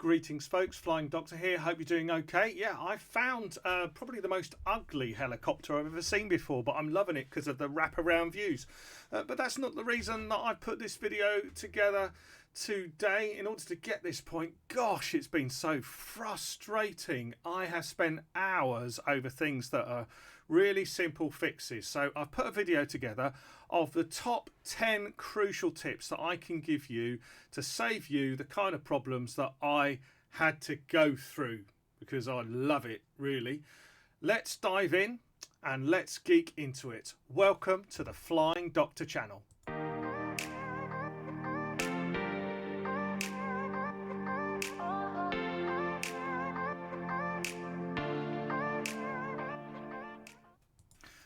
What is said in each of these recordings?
Greetings folks, Flying Doctor here, hope you're doing okay. Yeah, I found probably the most ugly helicopter I've ever seen before, but I'm loving it because of the wraparound views. But that's not the reason that I put this video together today. In order to get this point, gosh, it's been so frustrating. I have spent hours over things that are really simple fixes. So I've put a video together of the top 10 crucial tips that I can give you to save you the kind of problems that I had to go through, because I love it, really. Let's dive in and let's geek into it. Welcome to the Flying Doctor channel.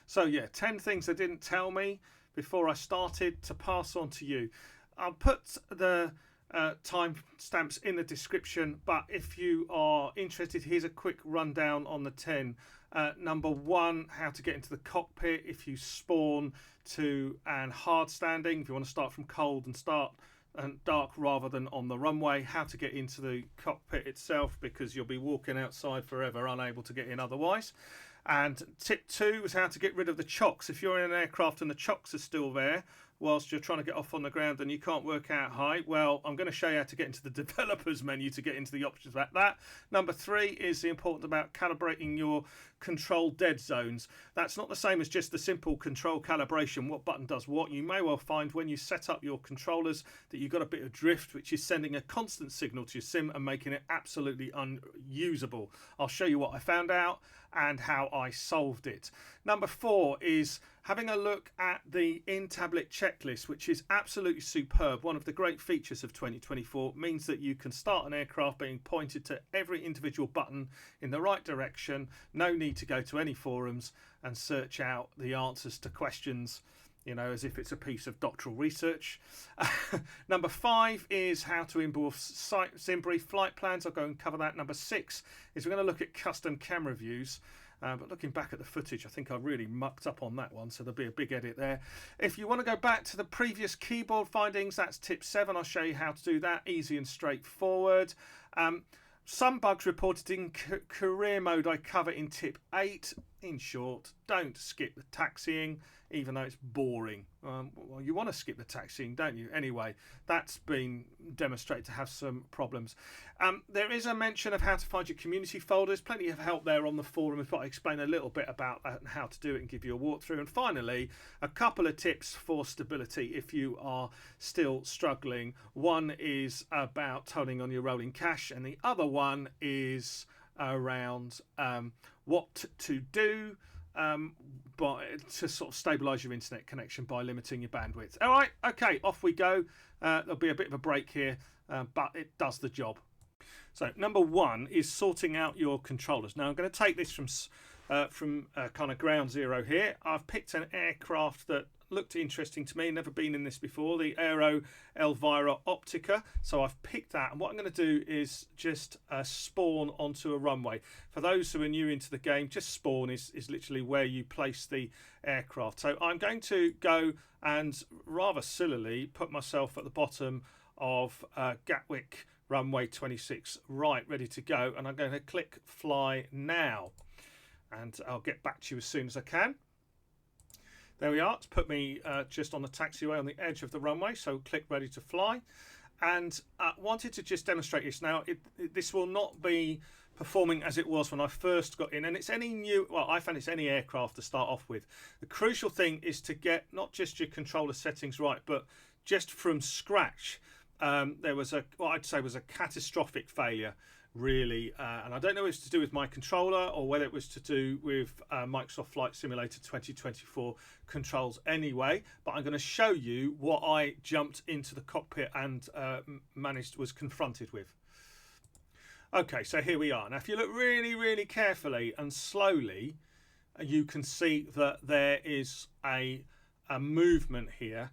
So yeah, 10 things they didn't tell me before I started to pass on to you. I'll put the timestamps in the description, but if you are interested, here's a quick rundown on the 10. Number 1, how to get into the cockpit if you spawn to an hard standing. If you want to start from cold and start dark rather than on the runway, how to get into the cockpit itself, because you'll be walking outside forever unable to get in otherwise. And tip 2 was how to get rid of the chocks. If you're in an aircraft and the chocks are still there whilst you're trying to get off on the ground and you can't work out height, well, I'm going to show you how to get into the developers menu to get into the options about that. Number 3 is the important about calibrating your control dead zones. That's not the same as just the simple control calibration, what button does what. You may well find when you set up your controllers that you've got a bit of drift, which is sending a constant signal to your sim and making it absolutely unusable. I'll show you what I found out and how I solved it. Number 4 is having a look at the in-tablet checklist, which is absolutely superb. One of the great features of 2024 means that you can start an aircraft being pointed to every individual button in the right direction. No need to go to any forums and search out the answers to questions, you know, as if it's a piece of doctoral research. Number 5 is how to import Simbrief Flight Plans. I'll go and cover that. Number 6 is we're going to look at custom camera views. But looking back at the footage, I think I really mucked up on that one, so there'll be a big edit there. If you want to go back to the previous keyboard findings, that's tip 7. I'll show you how to do that, easy and straightforward. Some bugs reported in career mode I cover in tip 8. In short, don't skip the taxiing, even though it's boring. Well, you want to skip the taxiing, don't you? Anyway, that's been demonstrated to have some problems. There is a mention of how to find your community folders. Plenty of help there on the forum, but I explain a little bit about that and how to do it and give you a walkthrough. And finally, a couple of tips for stability if you are still struggling. One is about toning on your rolling cache, and the other one is around what to do but to sort of stabilize your internet connection by limiting your bandwidth. All right, okay, off we go. There'll be a bit of a break here, but it does the job. So number 1 is sorting out your controllers. Now I'm going to take this from kind of ground zero here. I've picked an aircraft that looked interesting to me, never been in this before, the Aero Elvira Optica. So I've picked that, and what I'm going to do is just spawn onto a runway. For those who are new into the game, just spawn is literally where you place the aircraft. So I'm going to go and rather sillily put myself at the bottom of Gatwick runway 26 right, ready to go, and I'm going to click fly now, and I'll get back to you as soon as I can. There we are. It's put me just on the taxiway on the edge of the runway, so click ready to fly. And wanted to just demonstrate this. Now, this will not be performing as it was when I first got in, and it's any new, well, I found it's any aircraft to start off with. The crucial thing is to get not just your controller settings right, but just from scratch. There was what I'd say was a catastrophic failure, really, and I don't know if it's to do with my controller or whether it was to do with Microsoft Flight Simulator 2024 controls anyway, but I'm going to show you what I jumped into the cockpit and was confronted with. Okay, so here we are. Now if you look really carefully and slowly, you can see that there is a movement here.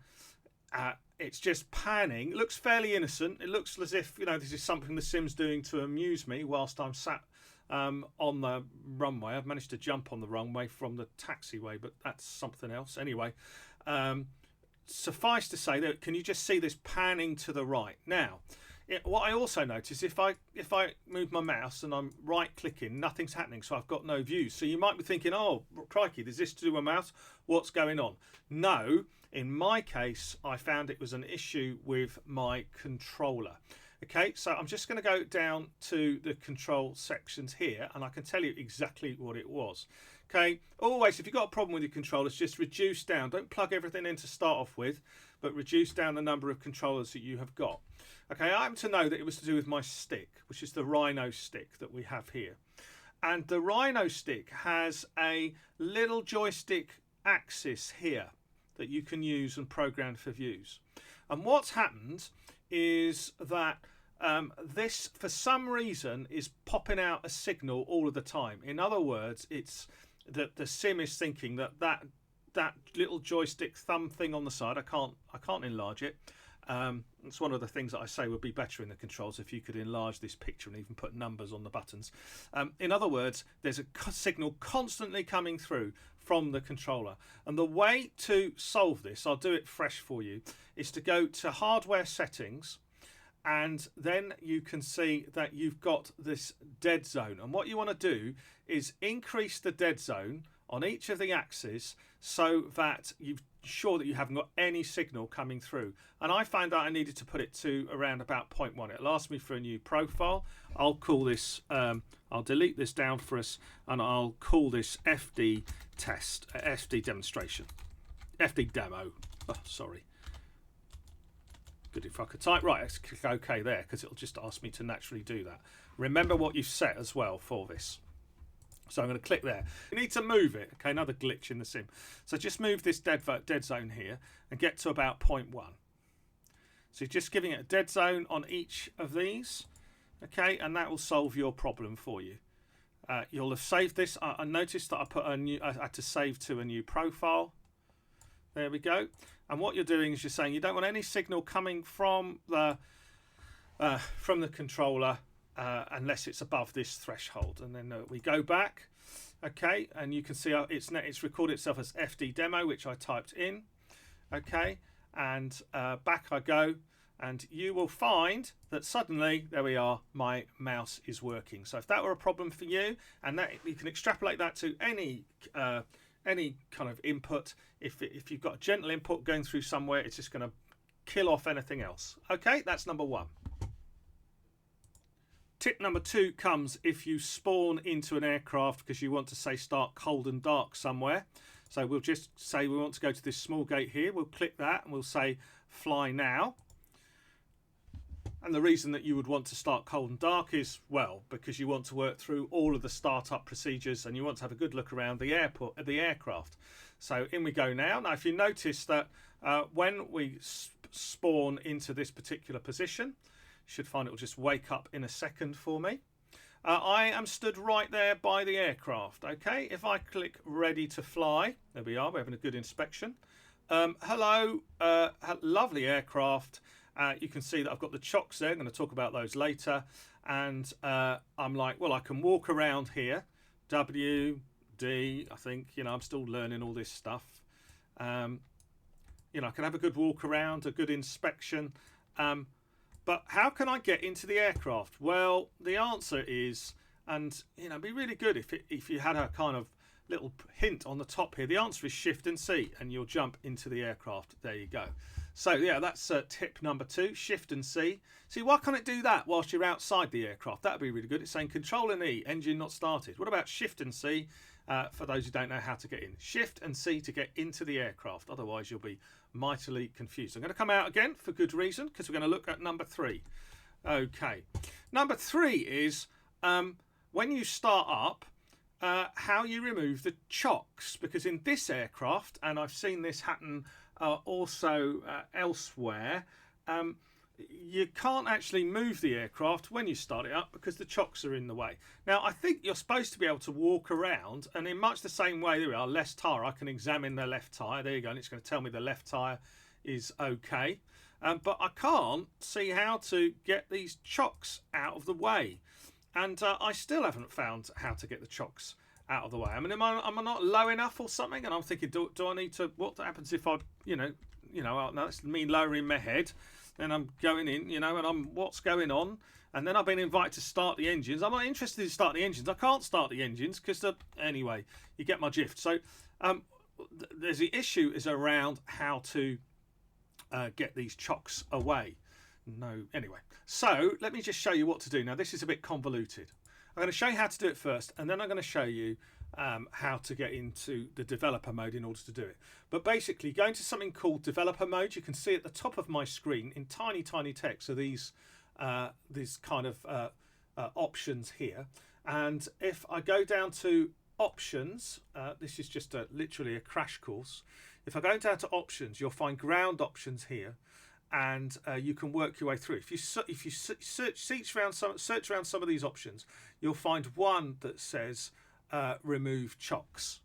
It's just panning. It looks fairly innocent. It looks as if, you know, this is something the sim's doing to amuse me whilst I'm sat on the runway. I've managed to jump on the runway from the taxiway, but that's something else. Anyway, suffice to say that, can you just see this panning to the right? Now, what I also notice, if I move my mouse and I'm right clicking, nothing's happening, so I've got no views. So you might be thinking, oh crikey, is this to do with my mouse? What's going on? No, in my case, I found it was an issue with my controller. Okay, so I'm just going to go down to the control sections here, and I can tell you exactly what it was. Okay, always, if you've got a problem with your controllers, just reduce down. Don't plug everything in to start off with, but reduce down the number of controllers that you have got. Okay, I happen to know that it was to do with my stick, which is the Rhino stick that we have here. And the Rhino stick has a little joystick axis here that you can use and program for views. And what's happened is that this, for some reason, is popping out a signal all of the time. In other words, it's that the sim is thinking that little joystick thumb thing on the side, I can't enlarge it. It's one of the things that I say would be better in the controls if you could enlarge this picture and even put numbers on the buttons. In other words, there's a signal constantly coming through from the controller, and the way to solve this, I'll do it fresh for you, is to go to hardware settings, and then you can see that you've got this dead zone, and what you want to do is increase the dead zone on each of the axes so that you're sure that you haven't got any signal coming through. And I found out I needed to put it to around about 0.1. It'll ask me for a new profile. I'll call this, I'll delete this down for us, and I'll call this FD test, FD demonstration, FD demo. Oh, sorry. Good if I could type. Right, let's click OK there, because it'll just ask me to naturally do that. Remember what you've set as well for this. So I'm going to click there. You need to move it. Okay, another glitch in the sim. So just move this dead zone here and get to about 0.1. So you're just giving it a dead zone on each of these. Okay, and that will solve your problem for you. You'll have saved this. I noticed that I had to save to a new profile. There we go. And what you're doing is you're saying you don't want any signal coming from the controller unless it's above this threshold. And then we go back, okay, and you can see it's recorded itself as FD demo, which I typed in, okay, and back I go, and you will find that suddenly, there we are, my mouse is working. So if that were a problem for you, and that you can extrapolate that to any kind of input, if you've got a gentle input going through somewhere, it's just going to kill off anything else. Okay, that's number one. Tip number two comes if you spawn into an aircraft because you want to, say, start cold and dark somewhere. So we'll just say we want to go to this small gate here. We'll click that and we'll say fly now. And the reason that you would want to start cold and dark is, well, because you want to work through all of the startup procedures and you want to have a good look around the aircraft. So in we go now. Now, if you notice that when we spawn into this particular position, you should find it will just wake up in a second for me. I am stood right there by the aircraft. Okay, if I click ready to fly, there we are, we're having a good inspection. Hello, lovely aircraft. You can see that I've got the chocks there. I'm going to talk about those later. And I'm like, well, I can walk around here. W, D, I think, I'm still learning all this stuff. I can have a good walk around, a good inspection. But how can I get into the aircraft? Well, the answer is, and it'd be really good if you had a kind of little hint on the top here. The answer is Shift and C, and you'll jump into the aircraft. There you go. So yeah, that's tip number two, Shift and C. See, why can't it do that whilst you're outside the aircraft? That'd be really good. It's saying Control and E, engine not started. What about Shift and C for those who don't know how to get in? Shift and C to get into the aircraft. Otherwise, you'll be mightily confused. I'm going to come out again for good reason, because we're going to look at number three. Okay. Number three is when you start up, how you remove the chocks, because in this aircraft, and I've seen this happen also elsewhere, you can't actually move the aircraft when you start it up because the chocks are in the way. Now, I think you're supposed to be able to walk around, and in much the same way, there we are, left tyre, I can examine the left tyre. There you go, and it's going to tell me the left tyre is okay. But I can't see how to get these chocks out of the way. And I still haven't found how to get the chocks out of the way. I mean, am I not low enough or something? And I'm thinking, do I need to, what happens if I, no, that's me lowering my head. Then I'm going in, you know, and I'm what's going on. And then I've been invited to start the engines. I'm not interested in start the engines. I can't start the engines because anyway, you get my drift. So there's the issue is around how to get these chocks away. No, anyway. So let me just show you what to do. Now this is a bit convoluted. I'm going to show you how to do it first, and then I'm going to show you how to get into the developer mode in order to do it. But basically, go into something called developer mode. You can see at the top of my screen in tiny text are these kind of options here. And if I go down to options, this is just literally a crash course. If I go down to options, you'll find ground options here, and you can work your way through. If you search around some of these options, you'll find one that says remove chocks.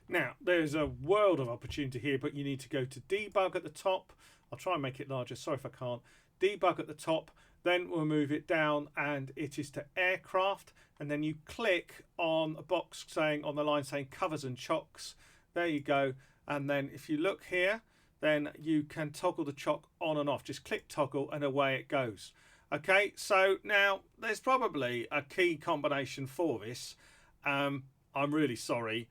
Now there's a world of opportunity here, but you need to go to debug at the top. I'll try and make it larger, sorry if I can't. Debug at the top, then we'll move it down and it is to aircraft, and then you click on a box saying on the line saying covers and chocks. There you go. And then if you look here, then you can toggle the chock on and off. Just click toggle and away it goes. Okay, so now there's probably a key combination for this. I'm really sorry.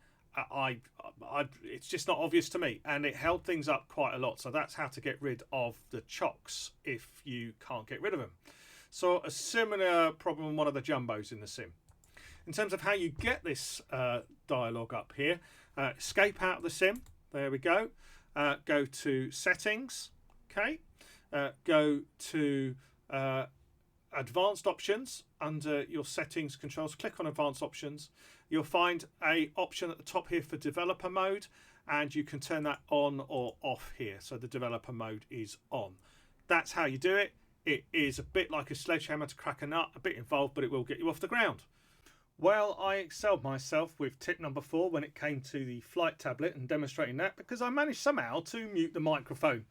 It's just not obvious to me, and it held things up quite a lot. So that's how to get rid of the chocks if you can't get rid of them. So a similar problem on one of the jumbos in the sim. In terms of how you get this dialogue up here, escape out of the sim. There we go. Go to settings. Okay. Go to advanced options. Under your settings controls, click on advanced options. You'll find a option at the top here for developer mode, and you can turn that on or off here. So the developer mode is on. That's how you do it. It is a bit like a sledgehammer to crack a nut, a bit involved, but it will get you off the ground. Well, I excelled myself with tip number 4 when it came to the flight tablet and demonstrating that, because I managed somehow to mute the microphone.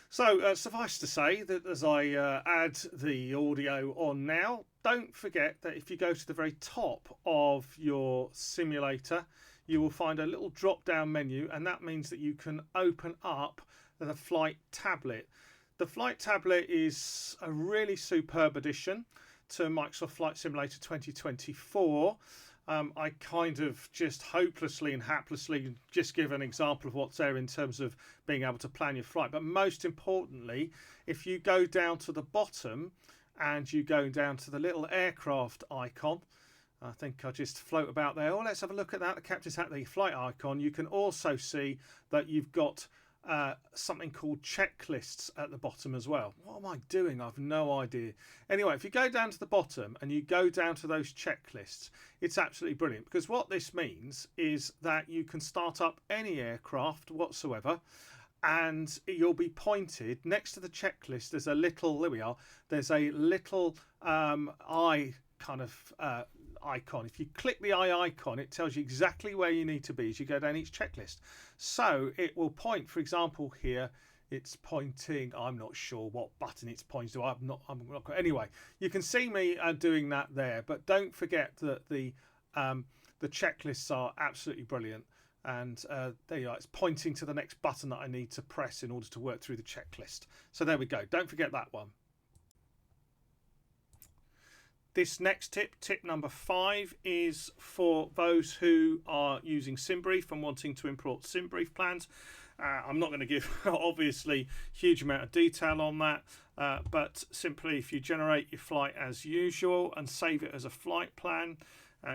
So suffice to say that as I add the audio on now, don't forget that if you go to the very top of your simulator, you will find a little drop down menu, and that means that you can open up the flight tablet. The flight tablet is a really superb addition to Microsoft Flight Simulator 2024. I kind of just hopelessly and haplessly just give an example of what's there in terms of being able to plan your flight. But most importantly, if you go down to the bottom and you go down to the little aircraft icon, I think I just float about there. Oh, let's have a look at that. The captain's hat, the flight icon. You can also see that you've got something called checklists at the bottom as well. What am I doing? I've no idea. Anyway, if you go down to the bottom and you go down to those checklists, it's absolutely brilliant, because what this means is that you can start up any aircraft whatsoever, and you'll be pointed next to the checklist. There's a little, there we are, there's a little eye kind of icon. If you click the eye icon, it tells you exactly where you need to be as you go down each checklist. So it will point, for example, here it's pointing, I'm not sure what button it's pointing to. I'm not anyway, you can see me doing that there, but don't forget that the checklists are absolutely brilliant. And there you are, it's pointing to the next button that I need to press in order to work through the checklist. So there we go, don't forget that one. This next tip, tip number 5, is for those who are using Simbrief and wanting to import Simbrief plans. I'm not going to give, obviously, huge amount of detail on that, but simply if you generate your flight as usual and save it as a flight plan,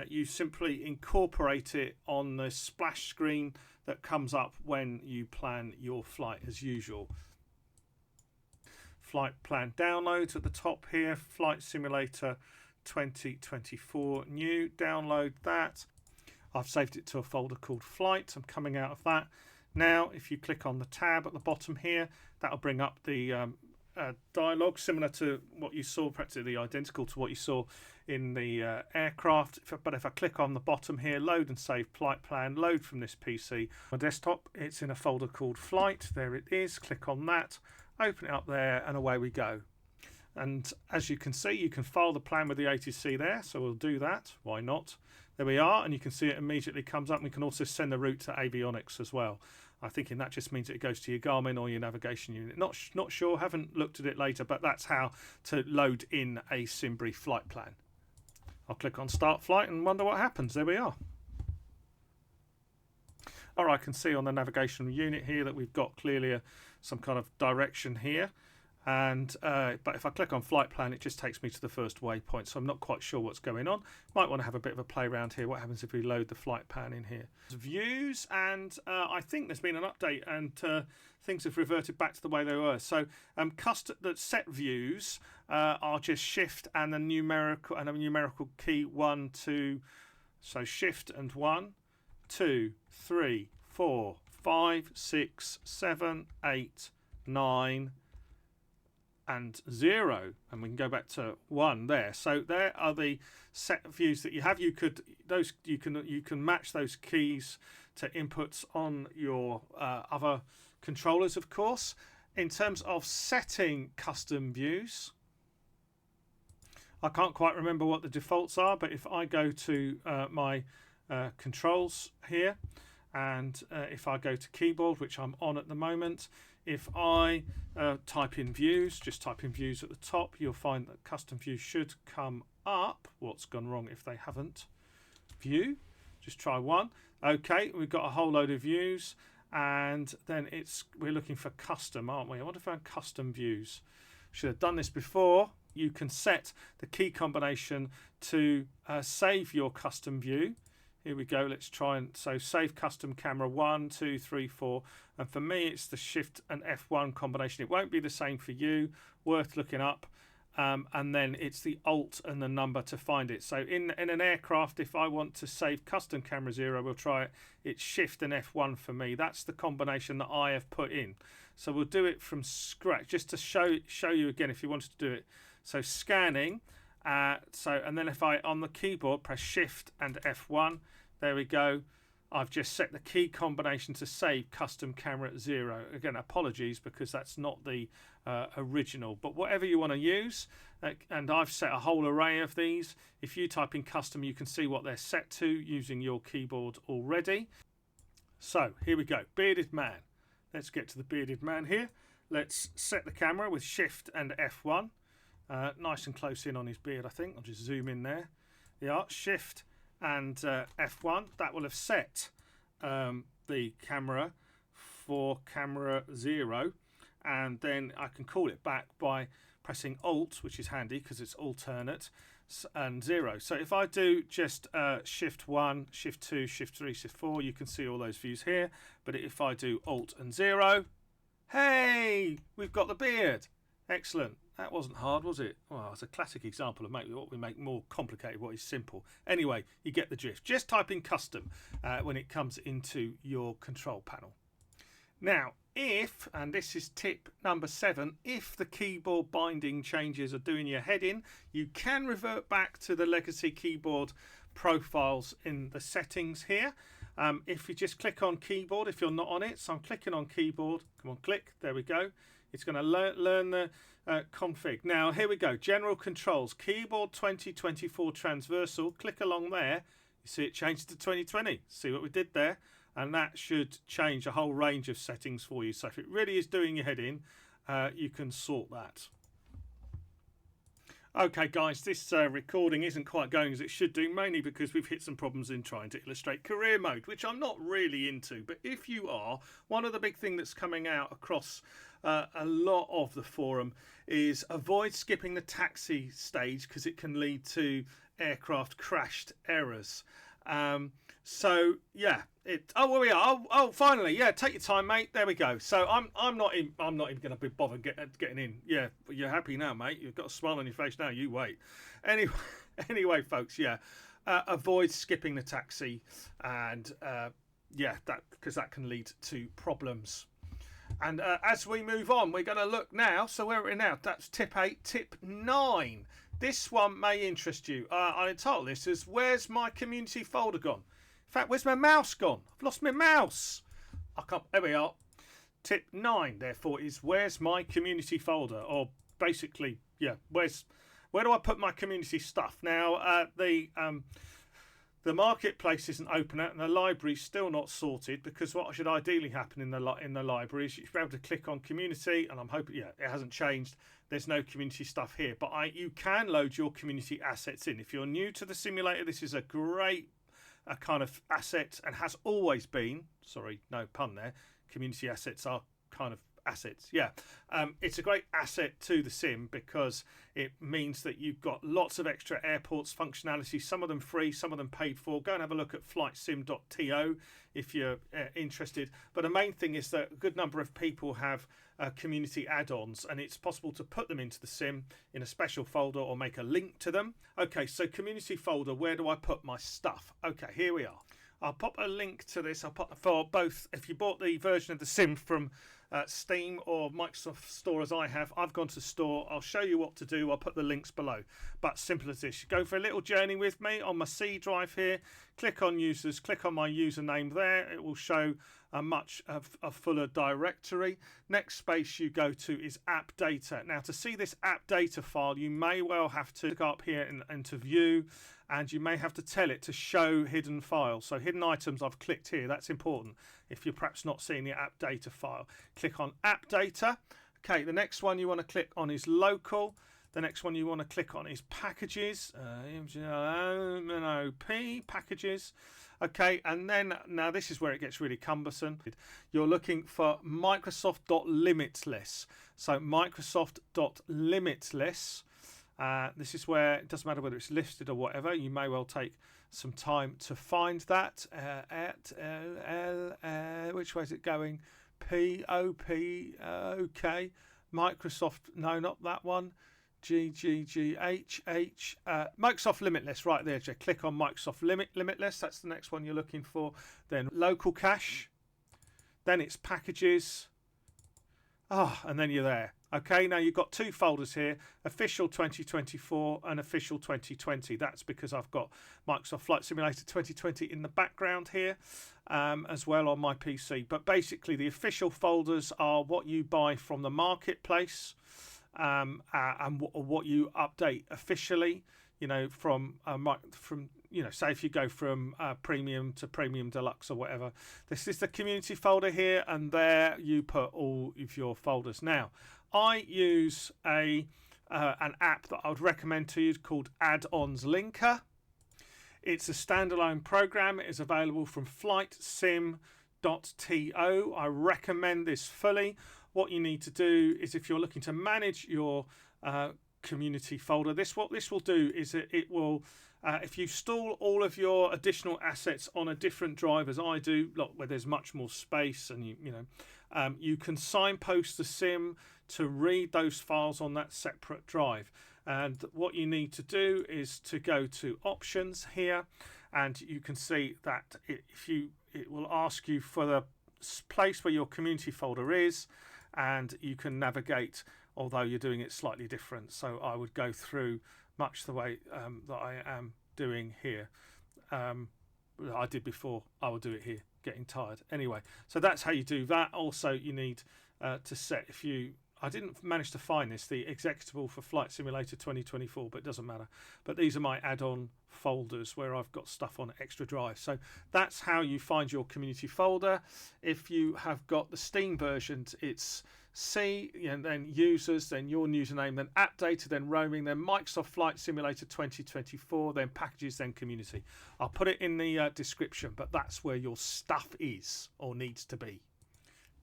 you simply incorporate it on the splash screen that comes up when you plan your flight as usual. Flight plan downloads at the top here, Flight Simulator 2024 new, download that. I've saved it to a folder called flight. I'm coming out of that now. If you click on the tab at the bottom here, that'll bring up the dialogue similar to what you saw, practically identical to what you saw in the aircraft. But if I click on the bottom here, load and save flight plan, load from this PC. My desktop, it's in a folder called flight. There it is. Click on that, open it up there, and away we go. And as you can see, you can file the plan with the htese there, so we'll do that. Why not? There we are, and you can see it immediately comes up. We can also send the route to avionics as well. I'm thinking that just means it goes to your Garmin or your navigation unit. Not sure, haven't looked at it later, but that's how to load in a Simbrief flight plan. I'll click on Start Flight and wonder what happens. There we are. Or I can see on the navigation unit here that we've got clearly some kind of direction here. And but if I click on flight plan, it just takes me to the first waypoint, so I'm not quite sure what's going on. Might want to have a bit of a play around here. What happens if we load the flight plan in here? Views, and I think there's been an update, and things have reverted back to the way they were. So the set views are just shift and a numerical key 1, 2. So shift and 1, 2, 3, 4, 5, 6, 7, 8, 9. And 0, and we can go back to 1 there. So there are the set views that you have. You can match those keys to inputs on your other controllers, of course. In terms of setting custom views, I can't quite remember what the defaults are, but if I go to my controls here, and if I go to keyboard, which I'm on at the moment, if I type in views, just type in views at the top, you'll find that custom views should come up. What's gone wrong if they haven't? View, just try 1. Okay, we've got a whole load of views, and then we're looking for custom, aren't we? I wonder if I found custom views. Should have done this before. You can set the key combination to save your custom view. Here we go, let's try and save custom camera 1, 2, 3, 4, and for me it's the shift and F1 combination. It won't be the same for you, worth looking up, and then it's the alt and the number to find it. So in an aircraft, if I want to save custom camera 0, we'll try it, it's shift and F1 for me. That's the combination that I have put in. So we'll do it from scratch just to show you again if you wanted to do it. So scanning. And then if I on the keyboard press shift and F1, there we go, I've just set the key combination to save custom camera 0. Again, apologies because that's not the original, but whatever you want to use, and I've set a whole array of these. If you type in custom, you can see what they're set to using your keyboard already. So here we go, bearded man. Let's get to the bearded man here. Let's set the camera with shift and F1. Nice and close in on his beard, I think. I'll just zoom in there. Yeah, shift and F1. That will have set the camera for camera 0, and then I can call it back by pressing Alt, which is handy because it's alternate, and 0. So if I do just shift 1, shift 2, shift 3, shift 4, you can see all those views here. But if I do Alt and 0, hey, we've got the beard. Excellent. That wasn't hard, was it? Well, it's a classic example of what we make more complicated, what is simple. Anyway, you get the drift. Just type in custom when it comes into your control panel. Now, if, and this is tip number 7, if the keyboard binding changes are doing your head in, you can revert back to the legacy keyboard profiles in the settings here. If you just click on keyboard, if you're not on it, so I'm clicking on keyboard. Come on, click. There we go. It's going to learn the config. Now, here we go. General controls, keyboard 2024 transversal. Click along there. You see it changed to 2020. See what we did there? And that should change a whole range of settings for you. So if it really is doing your head in, you can sort that. Okay, guys, this recording isn't quite going as it should do, mainly because we've hit some problems in trying to illustrate career mode, which I'm not really into. But if you are, one of the big things that's coming out across a lot of the forum is avoid skipping the taxi stage because it can lead to aircraft crashed errors. So yeah, oh, well, we are. Oh, finally, yeah. Take your time, mate. There we go. So I'm not even going to be bothered getting in. Yeah, you're happy now, mate. You've got a smile on your face now. You wait. Anyway, folks. Yeah, avoid skipping the taxi, and yeah, because that can lead to problems. And as we move on, we're going to look now. So where are we now? That's tip 8. Tip 9. This one may interest you. I entitled this as "Where's my community folder gone?" In fact, where's my mouse gone? I've lost my mouse. I can't. There we are. Tip 9, therefore, is "Where's my community folder?" Or basically, yeah, where do I put my community stuff? Now, the The marketplace isn't open yet, and the library's still not sorted, because what should ideally happen in the library is you should be able to click on community, and I'm hoping, yeah, it hasn't changed. There's no community stuff here, but you can load your community assets in. If you're new to the simulator, this is a great kind of asset, and has always been. Sorry, no pun there. Community assets are kind of assets, yeah. It's a great asset to the sim, because it means that you've got lots of extra airports functionality, some of them free, some of them paid for. Go and have a look at flightsim.to if you're interested. But the main thing is that a good number of people have community add-ons, and it's possible to put them into the sim in a special folder or make a link to them. Okay, so community folder, where do I put my stuff? Okay, here we are. I'll pop a link to this. I'll put for both. If you bought the version of the sim from Steam or Microsoft Store, as I have, I've gone to Store. I'll show you what to do. I'll put the links below. But simple as this. You go for a little journey with me on my C drive here. Click on users. Click on my username there. It will show a much a fuller directory. Next space you go to is app data. Now, to see this app data file, you may well have to go up here into view, and you may have to tell it to show hidden files. So hidden items, I've clicked here. That's important if you're perhaps not seeing the app data file. Click on app data. Okay, the next one you want to click on is local. The next one you want to click on is packages, MNOP packages. Okay, and then now this is where it gets really cumbersome. You're looking for Microsoft.limitless. So Microsoft.limitless. This is where it doesn't matter whether it's listed or whatever. You may well take some time to find that. Which way is it going? P-O-P. Okay. Microsoft. No, not that one. G-G-G-H-H. Microsoft Limitless. Right there. Just click on Microsoft Limitless. That's the next one you're looking for. Then local cache. Then it's packages. And then you're there. Okay, now you've got two folders here, official 2024 and official 2020. That's because I've got Microsoft Flight Simulator 2020 in the background here as well on my PC. But basically the official folders are what you buy from the marketplace and what you update officially, you know, from you know, say if you go from premium to premium deluxe or whatever. This is the community folder here, and there you put all of your folders. Now, I use an app that I would recommend to you called Add-ons Linker. It's a standalone program. It is available from flightsim.to. I recommend this fully. What you need to do is, if you're looking to manage your community folder, what this will do is it will if you store all of your additional assets on a different drive, as I do, where there's much more space, and you can signpost the sim to read those files on that separate drive. And what you need to do is to go to options here, and you can see that it will ask you for the place where your community folder is, and you can navigate, although you're doing it slightly different. So I would go through much the way that I am doing here. I did before. I will do it here, getting tired. Anyway, so that's how you do that. Also, you need to set, I didn't manage to find this, the executable for Flight Simulator 2024, but it doesn't matter. But these are my add-on folders where I've got stuff on extra drive. So that's how you find your community folder. If you have got the Steam version, it's C, and then users, then your username, then app data, then roaming, then Microsoft Flight Simulator 2024, then packages, then community. I'll put it in the description, but that's where your stuff is or needs to be.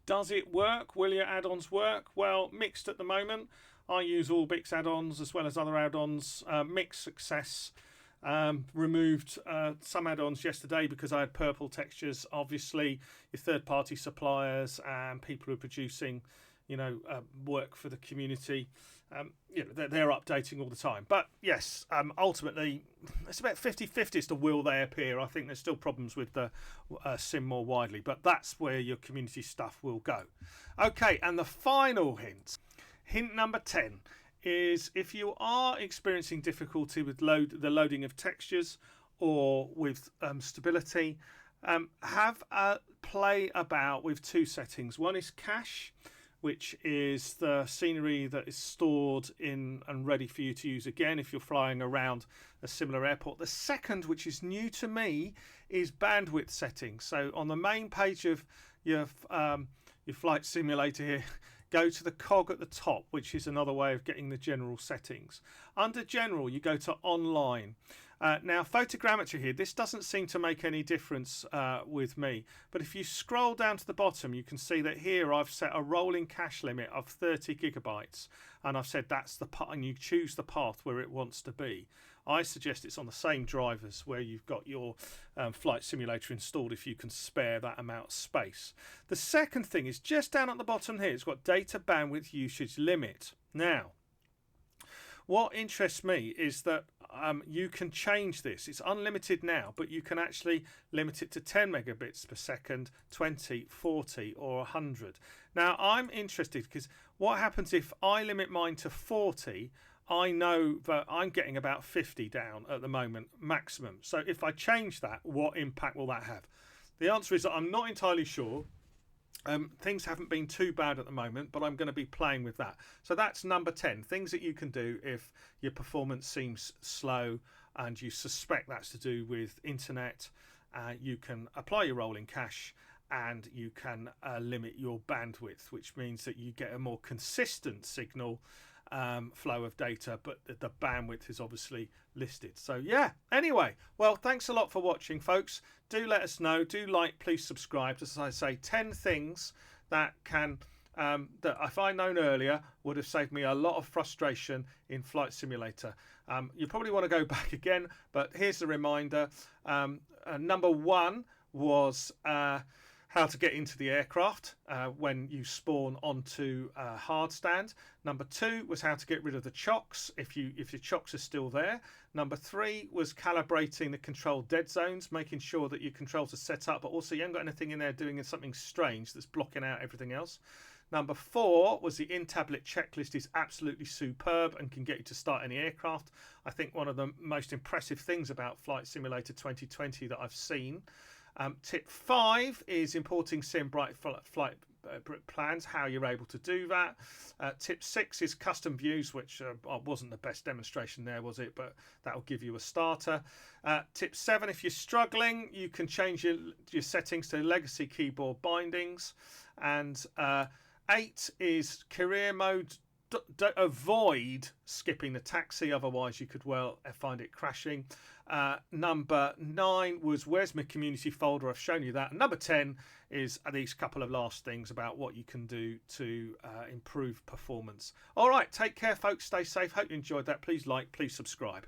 Does it work? Will your add-ons work? Well, mixed at the moment. I use all Bix add-ons as well as other add-ons. Mixed success. Removed some add-ons yesterday because I had purple textures. Obviously, your third-party suppliers and people who are producing, work for the community, they're updating all the time. But yes, ultimately, it's about 50-50 as to will they appear. I think there's still problems with the sim more widely, but that's where your community stuff will go. Okay, and the final hint number 10, is if you are experiencing difficulty with the loading of textures or with stability, have a play about with two settings. One is cache, which is the scenery that is stored in and ready for you to use again if you're flying around a similar airport. The second, which is new to me, is bandwidth settings. So on the main page of your flight simulator here, go to the cog at the top, which is another way of getting the general settings. Under general, you go to online. Now, photogrammetry here, this doesn't seem to make any difference with me, but if you scroll down to the bottom, you can see that here I've set a rolling cache limit of 30 gigabytes, and I've said that's the part, and you choose the path where it wants to be. I suggest it's on the same drivers where you've got your flight simulator installed if you can spare that amount of space. The second thing is just down at the bottom here, it's got data bandwidth usage limit. Now, what interests me is that you can change this. It's unlimited now, but you can actually limit it to 10 megabits per second, 20, 40 or 100. Now, I'm interested because what happens if I limit mine to 40? I know that I'm getting about 50 down at the moment, maximum. So if I change that, what impact will that have? The answer is that I'm not entirely sure. Things haven't been too bad at the moment, but I'm going to be playing with that. So that's number 10, things that you can do if your performance seems slow and you suspect that's to do with internet. You can apply your rolling cache and you can limit your bandwidth, which means that you get a more consistent signal flow of data, but the bandwidth is obviously listed. So yeah, anyway, well, thanks a lot for watching, folks. Do let us know, do like, please subscribe. As I say, 10 things that can that if I'd known earlier would have saved me a lot of frustration in Flight Simulator. You probably want to go back again, but here's the reminder. Number 1 was how to get into the aircraft when you spawn onto hard stand. Number 2 was how to get rid of the chocks if your chocks are still there. Number 3 was calibrating the control dead zones, making sure that your controls are set up, but also you haven't got anything in there doing something strange that's blocking out everything else. Number 4 was the in-tablet checklist is absolutely superb and can get you to start any aircraft. I think one of the most impressive things about Flight Simulator 2020 that I've seen. Tip 5 is importing Simbrief Flight Plans, how you're able to do that. Tip 6 is custom views, which wasn't the best demonstration there, was it? But that will give you a starter. Tip 7, if you're struggling, you can change your settings to legacy keyboard bindings. And 8 is career mode. Avoid skipping the taxi, otherwise you could well find it crashing. Number 9 was where's my community folder? I've shown you that. And number 10 is these couple of last things about what you can do to improve performance. All right, take care, folks. Stay safe. Hope you enjoyed that. Please like, please subscribe.